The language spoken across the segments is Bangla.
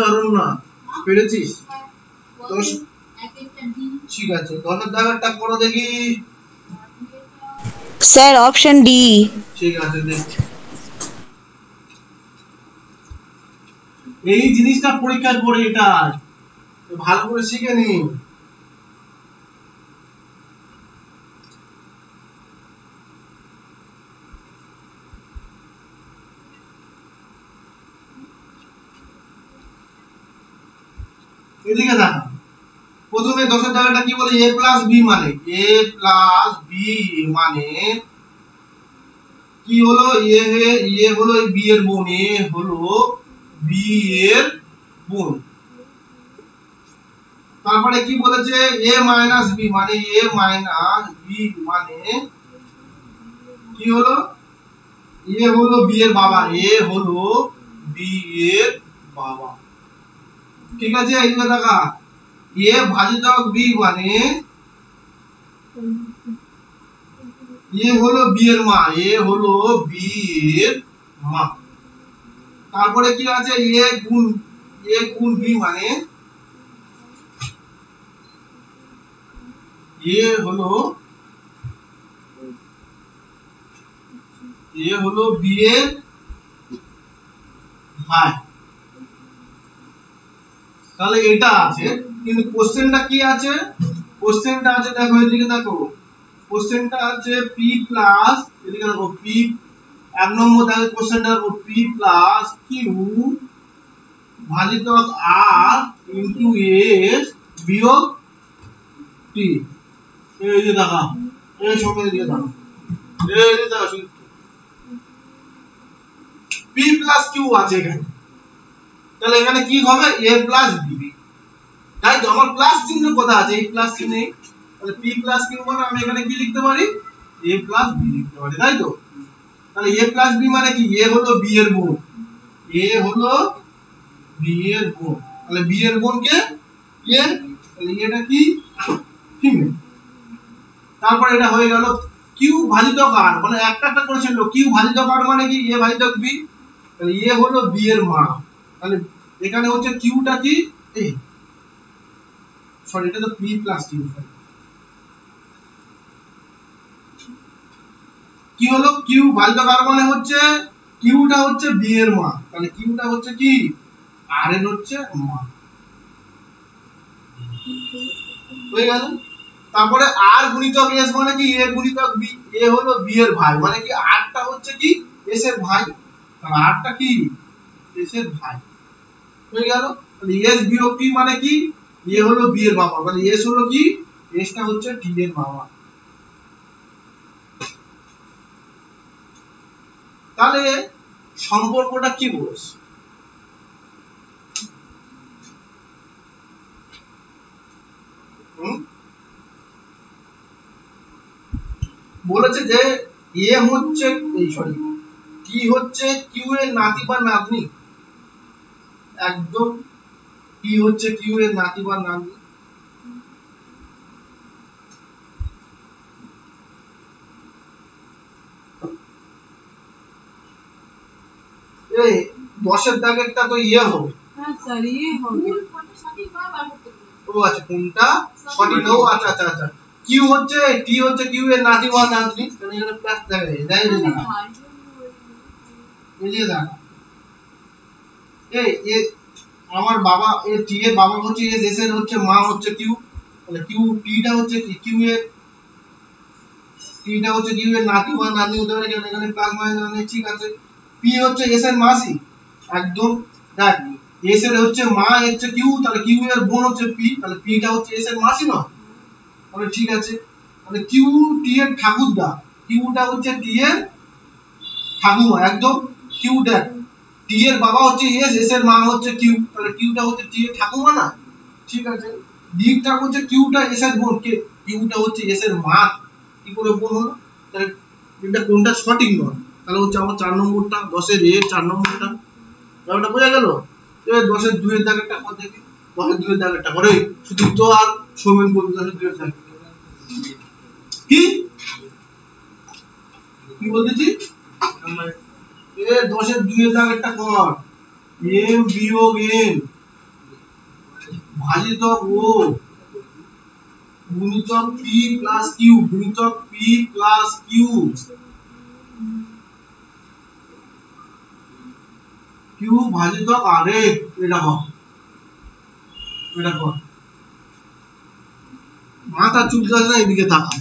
অরণ্যা পেরেছিস? ঠিক আছে, 10 দাগেরটা করো দেখি। Sir option D. ঠিক আছে, দেখ এই জিনিসটা পরীক্ষার পরে এটা ভালো করে শিখে নি। এদিকে দেখা, প্রথমে 10 দাগেরটা কি বলে? a প্লাস b মানে কি হলো? এ হলো b এর বোন, এ হলো b এর বোন। তারপরে কি বলেছে? a মাইনাস b মানে কি হলো? এ হলো b এর বাবা, ঠিক আছে। এইদিকে দেখা, a ভাজিতক b মানে এ হলো b এর মা, তারপরে কি আছে? a গুণ b মানে এ হলো b এর ভাই। তাহলে এটা আছে, কিন্তু কোশ্চেনটা কি আছে? কোশ্চেনটা আছে, দেখো এদিকে দেখো, কোশ্চেনটা আছে p প্লাস, এদিকে দেখো p, এক নম্বর দেখো কোশ্চেনটা দেখো, p প্লাস q ভাজিতক r ইনটু s বিয়োগ t। এই যে দেখো, এই সময় দিয়ে দাও, এই যে দেখো p প্লাস q আছে এখানে, তাহলে এখানে কি হবে? a প্লাস b, তাই তো আমার প্লাস চিহ্ন কোথা আছে? এই প্লাস চিহ্ন, তাহলে p প্লাস q মানে আমি এখানে কি লিখতে পারি? a প্লাস b লিখতে পারি, তাই তো। তাহলে a প্লাস b মানে কি? a হলো b এর বোন, তাহলে b এর বোন কে? a, তাহলে এটা কি? ফিমেল। তারপর এটা হয়ে গেল q ভাজিতক r, মানে একটা করেছিল q ভাজিতক r মানে কি? a ভাজিতক b, তাহলে a হলো b এর মা, তাহলে এখানে হচ্ছে q টা কি? এই সরি, এটা তো p প্লাস q, কি হলো? q ভাজিতক r মানে হচ্ছে q টা হচ্ছে b এর মা, তাহলে q টা হচ্ছে কি? r এর হচ্ছে মা, হয়ে গেল। তারপরে r গুণিতক s মানে কি? a গুণিতক b, a হলো b এর ভাই, মানে কি r টা হচ্ছে কি? s এর ভাই, তাহলে r টা কি? s এর ভাই, হয়ে গেল। তাহলে s বিয়োগ t মানে কি? a হলো b এর বাবা, মানে s হলো কি? s টা হচ্ছে t এর বাবা। তাহলে সম্পর্কটা কি বলেছে? বলেছে যে a হচ্ছে t হচ্ছে q এর নাতি বা নাতনি, একদম t হচ্ছে q এর নাতি বা নাতনি। এই 10 এর দাগেরটা তো ইয়ে হবে, হ্যাঁ স্যার ইয়ে হবে। ও আচ্ছা, কোনটা সঠিক? ও আচ্ছা আচ্ছা আচ্ছা, q হচ্ছে t হচ্ছে q এর নাতি বা নাতনি, তাহলে এখানে প্লাস দেখাবে, যাই না বুঝিয়ে দাও। এই আমার বাবা এর t এর বাবা হচ্ছে s, s এর হচ্ছে মা হচ্ছে q, তাহলে q t টা হচ্ছে কি? q এর t টা হচ্ছে q এর নাতি বা নাতনি হতে পারে, কারণ এখানে প্লাস মাইনাস নেই, ঠিক আছে। p হচ্ছে s এর মাসি, একদম দেখ, s এর হচ্ছে মা হচ্ছে q, তাহলে q এর বোন হচ্ছে p, তাহলে p টা হচ্ছে s এর মাসি নয়, তাহলে ঠিক আছে। তাহলে q t এর ঠাকুরদা, q টা হচ্ছে t এর ঠাকুমা, একদম q দেখ, t এর বাবা হচ্ছে s, s এর মা হচ্ছে q, তাহলে q টা হচ্ছে t এর ঠাকুমা না, ঠিক আছে। দিকটা হচ্ছে q টা s এর বোন, কে q টা হচ্ছে s এর মা, কি করে বোন হলো? তাহলে এটা কোনটা সঠিক নয়? তাহলে হচ্ছে আমার 4 নম্বরটা, 10 এর এর 4 নম্বরটা। ব্যাপারটা বোঝা গেল? এবার 10 এর 2 এর দাগেরটা কর দেখি, 10 এর 2 এর দাগেরটা করে শুধু তো আর সৌমেন বলতে 10 এর 2 এর দাগ কি কি বলতেছি? এ 10 এর 2 এর দাগেরটা কর, m বিয়োগ n ভাজিতক ও গুণিতক পি প্লাস কিউ, গুণিতক পি প্লাস কিউ, কিউ ভাজিতক আর এফ। এটা কর, এটা কর। মাথা চুলকে আছে না, এদিকে তাকা।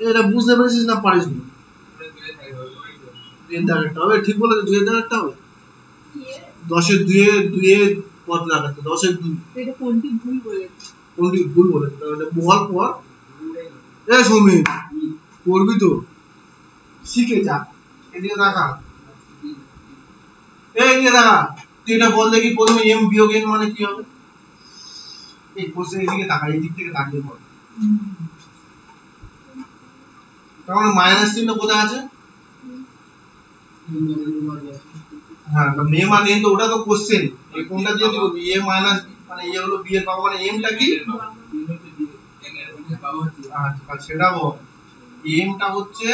এটা বুঝতে পেরেছিস না পারিস না? ঠিক বলে 2000 হবে। 10 এর 2 এর পদ লাগাতে, 10 এর 2। এটা কোনটি ভুল বলেছে? কোনটি ভুল বলেছে? তাহলে বল পর। এ সুমি, করবি তো, শিখে যা। এদিকে দেখা, এদিকে দেখা। তুই এটা বল দেখি, প্রথমে এম বিয়োগ এন মানে কি হবে? এই কোশ্চেন এদিকে তাকা, এই দিক থেকে তাকিয়ে বল। তাহলে মাইনাস চিহ্ন কোথায় আছে? হ্যাঁ, তো মে মানে এন, তো ওটা তো কোশ্চেন। এই কোনটা দিয়ে দিব? এ মাইনাস বি, মানে এ হলো বি এর পাওয়া, মানে এমটা কি? আচ্ছা, সেটা বল। এমটা হচ্ছে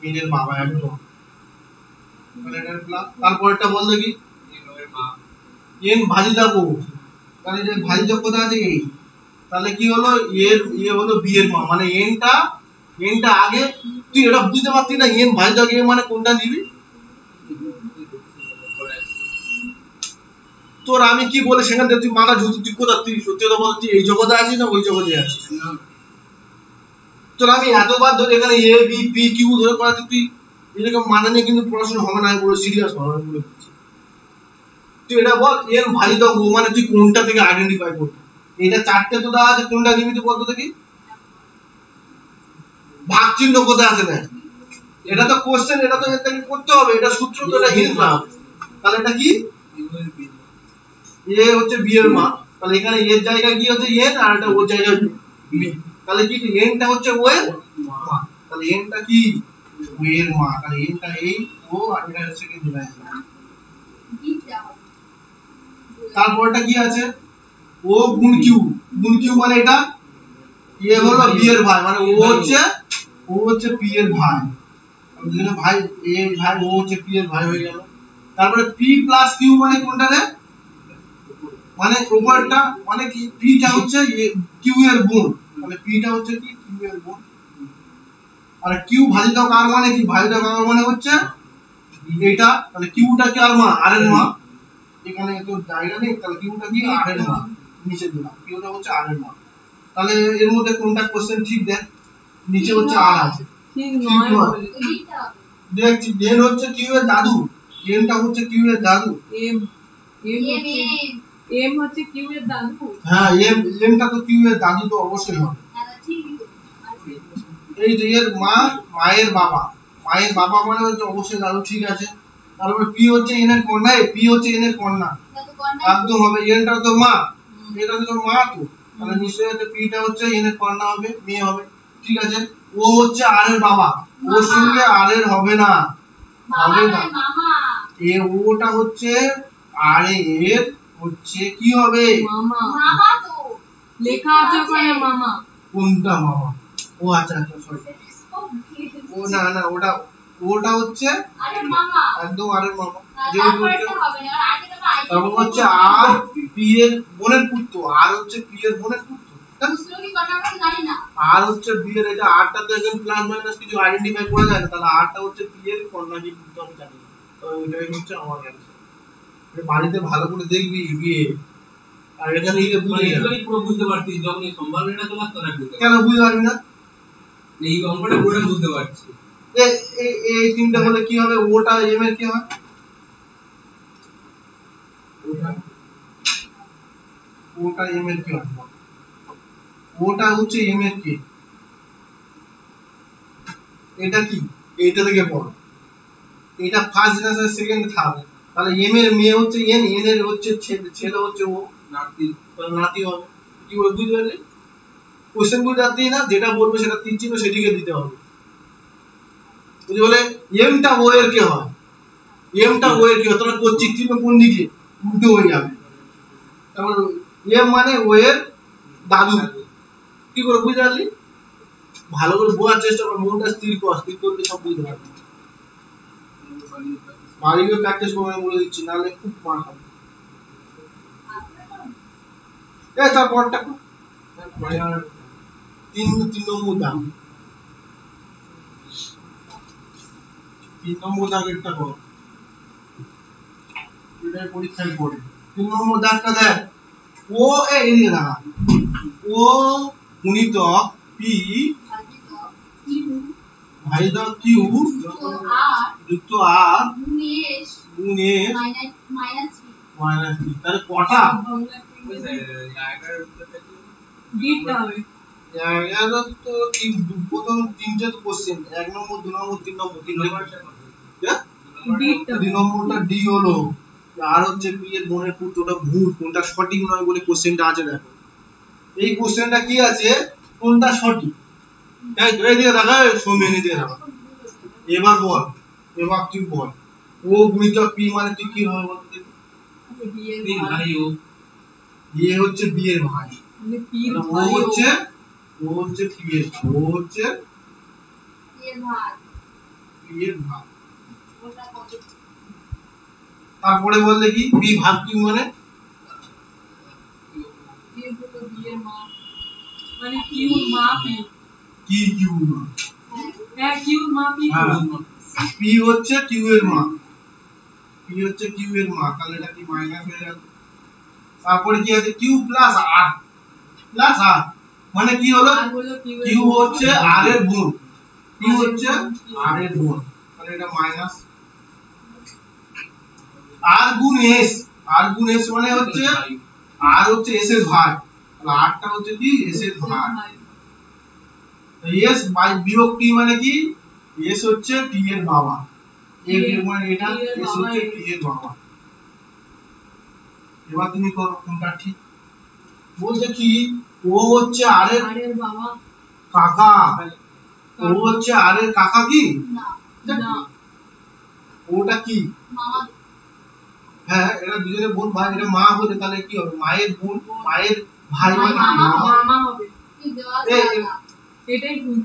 এন এর বাবা, একদম। তাহলে এটা প্লাস, তারপরটা বল দেখি। এন ভাজিতক ও, তাহলে এটা ভাজিতক কোথায় আছে? এই। তাহলে কি হলো? এর এ হলো বি এর মা, মানে এনটা আগে। তুই এটা বুঝতে পারছিস না? এন ভাজিতক এ মানে কোনটা নিবি? তোর আমি কি বলে সেখান থেকে তুই মাথা ঝুঁকি, তুই কোথা, তুই সত্যি কথা বল, তুই এই জগতে আছিস না ওই জগতে আছিস? তোর আমি এতবার ধরে এখানে এ বি পি কিউ ধরে পড়াচ্ছি, তুই এরকম মানে নিয়ে কিন্তু পড়াশোনা হবে না, পুরো সিরিয়াস হবে বলে দিচ্ছি। তুই এটা বল, এর ভাজিতক ও মানে তুই কোনটা থেকে আইডেন্টিফাই করবি? এটা চারটে তো দেওয়া আছে, কোনটা নিবি তুই বলতো দেখি? ভাগ চিহ্ন কোথায় আছে দেখ। এটা তো কোশ্চেন, এটা তো এর থেকে করতে হবে, এটা সূত্র তো, এটা হিন্ট না। তাহলে এটা কি? এ হচ্ছে বি এর মা, তাহলে এখানে এর জায়গায় কি হচ্ছে? এন, আর এটা ওর জায়গায় বি। তাহলে কি এনটা হচ্ছে ও এর মা, তাহলে এনটা কি? ও এর মা। তাহলে এনটা এই ও, আর এটা হচ্ছে কি ডিভাইস। তারপরটা কি আছে? ও গুণ কিউ, গুণ কিউ মানে এটা এ হলো বি এর ভাই, মানে ও হচ্ছে পি এর ভাই। দুজনে ভাই, এ ভাই, ও হচ্ছে পি এর ভাই হয়ে গেল। তারপরে পি প্লাস কিউ মানে কোনটা রে? মানে উপরটা, মানে কি পিটা হচ্ছে কিউ এর গুণ, মানে পিটা হচ্ছে কি কিউ এর গুণ। আর কিউ ভাজিতক আর মানে কি? ভাজিতক আর মানে হচ্ছে এটা, তাহলে কিউটা কি আর মা? আর এর মা। এখানে তো জায়গা নেই, তাহলে কিউটা কি? আর এর মা। নিচে দিলাম, কিউটা হচ্ছে আর এর মা। তাহলে এর মধ্যে কোনটা কোশ্চেন ঠিক দেন? নিচে হচ্ছে আর আছে, ঠিক নয় বলে দেখছি। এন হচ্ছে কিউ এর দাদু, এনটা হচ্ছে কিউ এর দাদু। এম এম হচ্ছে কিউ এর দাদু। হ্যাঁ, এমটা তো কিউ এর দাদু তো অবশ্যই হবে। এই যে এর মা, মায়ের বাবা, মায়ের বাবা মানে হচ্ছে অবশ্যই দাদু, ঠিক আছে। তারপরে পি হচ্ছে এন এর কন্যা, পি হচ্ছে এন এর কন্যা, একদম হবে। এনটা তো মা, এটা তো মা তো, তাহলে নিশ্চয়ই হচ্ছে পিটা হচ্ছে এন এর কন্যা হবে, মেয়ে হবে, ঠিক আছে। ও হচ্ছে আর এর বাবা, ওর সঙ্গে আর এর হবে না, হবে না। এ ওটা হচ্ছে আর এর হচ্ছে কি হবে? মামা তো লেখা আছে ওখানে মামা। কোনটা মামা? ও আচ্ছা আচ্ছা, সরি। ও না না, ওটা হচ্ছে আরে মামা, একদম আর এর মামা। তারপর হচ্ছে আর পি এর বোনের পুত্র, আর হচ্ছে পি এর বোনের পুত্র, আর হচ্ছে বি এর, এটা আরটা তো একদম প্লাস মাইনাস কিছু আইডেন্টিফাই করা যায় না, তাহলে আরটা হচ্ছে পি এর কন্যা কি পুত্র আমি জানি না, তো এটাই হচ্ছে আমার অ্যানসার। বাড়িতে ভালো করে দেখবি গিয়ে, আর এখানে লিখে বুঝে যাবি। পুরো বুঝতে পারছিস, যখন এই সম্ভাবনাটা তোমার তোরা বুঝতে কেন বুঝতে পারবি না? এই অঙ্কটা পুরো বুঝতে পারছি। এই তিনটা হলে কি হবে? ওটা এম এর কি হয়? ওটা এম এর কি হয়? ওটা হচ্ছে এম এর কি? এটা কি? এইটা থেকে পড়ো, এটা ফার্স্ট জেনারেশন, সেকেন্ড, থার্ড। তাহলে এম এর মেয়ে হচ্ছে এন, এন এর হচ্ছে ছেলে হচ্ছে ও, নাতি, নাতি হবে। কি বল, বুঝতে পারলি? কোশ্চেন গুলো যাতে না, যেটা বলবে সেটা তিন চিহ্ন সেদিকে দিতে হবে। যদি বলে এমটা ও এর কি হয়, এমটা ও এর কি হয়, তাহলে কোচিক চিহ্ন কোন দিকে? উল্টো হয়ে যাবে। তারপর এম মানে ও এর দাদু। কি করে বুঝতে পারলি? ভালো করে বোঝার চেষ্টা কর, মনটা স্থির কর, স্থির করলে সব বুঝতে পারবি। বাড়িতে প্র্যাকটিস করে বলে দিচ্ছি, নাহলে খুব মার খাবে। এ তারপরটা তিন নম্বর দাগ, 3 নম্বর দাগেরটা কর, এটাই পরীক্ষায় পড়ে। 3 নম্বর দাগটা দেখ, ও এদিকে দাঁড়া, ও গুণিতক পি ভাজিতক কিউ যুক্ত আর গুণ এস মাইনাস বি, তাহলে কটা? ডিটটা হবে এরা তো প্রথম তিনটে তো কোশ্চেন, 1 নম্বর 2 নম্বর 3 নম্বর, 3 নম্বরটা ডি হলো, আর হচ্ছে পি এর গুণের পুত্রটা ভুল, কোনটা সঠিক নয় বলে কোশ্চেনটা আছে। দেখো এই কোশ্চেনটা কি আছে, কোনটা সঠিক, তাই ধরে দিয়ে দেখা সৌমেনে দিয়ে দেখা। এবার বল, এবার তুই বল, ও গুণিতক পি মানে তুই কি হবে বল দেখি? এ হচ্ছে বি এর ভাই, ও হচ্ছে পি এর, ও হচ্ছে পি এর ভাগ। তারপরে বল দেখি বি ভাগ কিউ মানে? মানে কিউর মা পি, কি কিউ মা? হ্যাঁ কিউর মা পি, পি হচ্ছে কিউ এর মা, পি হচ্ছে কিউ এর মা, তাহলে এটা কি মাইনাস হয়ে গেল। তারপরে কি আছে, কিউ প্লাস আর, প্লাস আর মানে কি হলো, কিউ হচ্ছে আর এর গুণ, কিউ হচ্ছে আর এর গুণ, তাহলে এটা মাইনাস আর গুণ এস, আর গুণ এস মানে হচ্ছে আর হচ্ছে এস এর ভাগ, তাহলে আরটা হচ্ছে কি এস এর ভাগ। এস বাই বিয়োগ টি মানে কি, এস হচ্ছে টি এর বাবা, এ বিয়োগ মানে এটা, এস হচ্ছে টি এর বাবা। এবার তুমি করো কোনটা ঠিক বল দেখি। ও হচ্ছে আর এর বাবা কাকা, ও হচ্ছে আর এর কাকা কি না, ওটা কি মামা, হ্যাঁ এটা দুজনে বোন ভাই, এটা মা বলে তাহলে কি হবে, মায়ের বোন, মায়ের ভাই মানে কি মামা হবে, এই এটাই ভুল,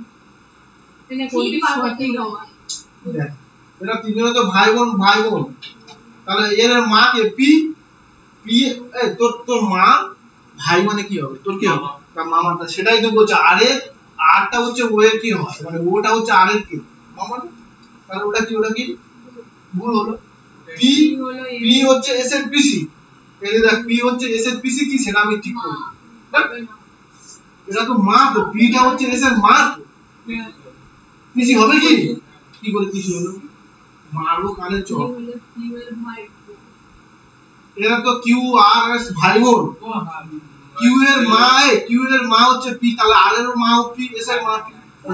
এনে কোনটি সঠিক হবে? দেখ এটা তিনজনে তো ভাই বোন, তাহলে এর মা কে পি, পি এই তোর মা ভাই মানে কি হবে, তোর কি হবে তার মামা, সেটাই তো বলছে। আরে আরটা হচ্ছে ও এর কি হয়, মানে ওটা হচ্ছে আর এর কি মামা, তাহলে ওটা কি ভুল হলো। পি পি হচ্ছে এস এর পিসি, এই দেখ পি হচ্ছে এস এর পিসি কি সেটা আমি ঠিক করব, এটা তো মা, তো পিটা হচ্ছে এস এর মা, পিসি হবে কি, কি করে পিসি হলো, মারবো কানে চল। এরা তো কিউ আর এস ভাই বোন, কিউ এর মা হচ্ছে পি, তাহলে আর এর মা পি, এস এর মা পি,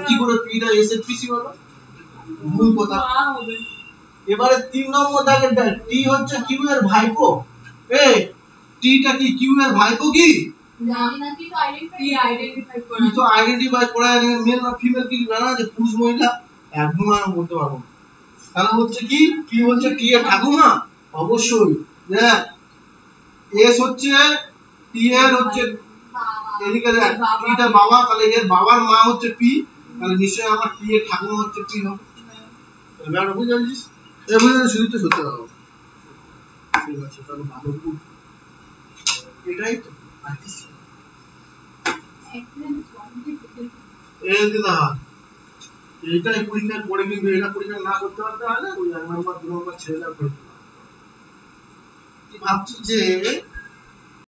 কি করে পিটা এস এর পিসি হলো, ভুল কথা। এবারে 3 নম্বর দাগের দেখ, টি হচ্ছে কিউ এর ভাইপো, এ টিটা কি কিউ এর ভাইপো কি জানি না, কি আইডেন্টিফাই করা, তুই তো আইডেন্টিফাই করা মেল না ফিমেল কি জানা যে পুরুষ মহিলা একদম আর বলতে পারবো না। তাহলে হচ্ছে কি হচ্ছে টি এর ঠাকুমা, অবশ্যই দেখ এস হচ্ছে টি এর হচ্ছে এদিকে দেখ টিটা বাবা, তাহলে এর বাবার মা হচ্ছে পি, তাহলে নিশ্চয়ই আমার টি এর ঠাকুমা হচ্ছে পি হবে। এবার বুঝছিস, এবার শুধু তো সত্যি হবে, ঠিক আছে তাহলে ভালো খুব, এটাই তো এই দিদা এইটাই পরীক্ষা পড়ে, কিন্তু এটা পরীক্ষা না করতে পারতে হলে ওই 1 নম্বর 2 নম্বর ছেড়ে দেওয়া। ভাবছি যে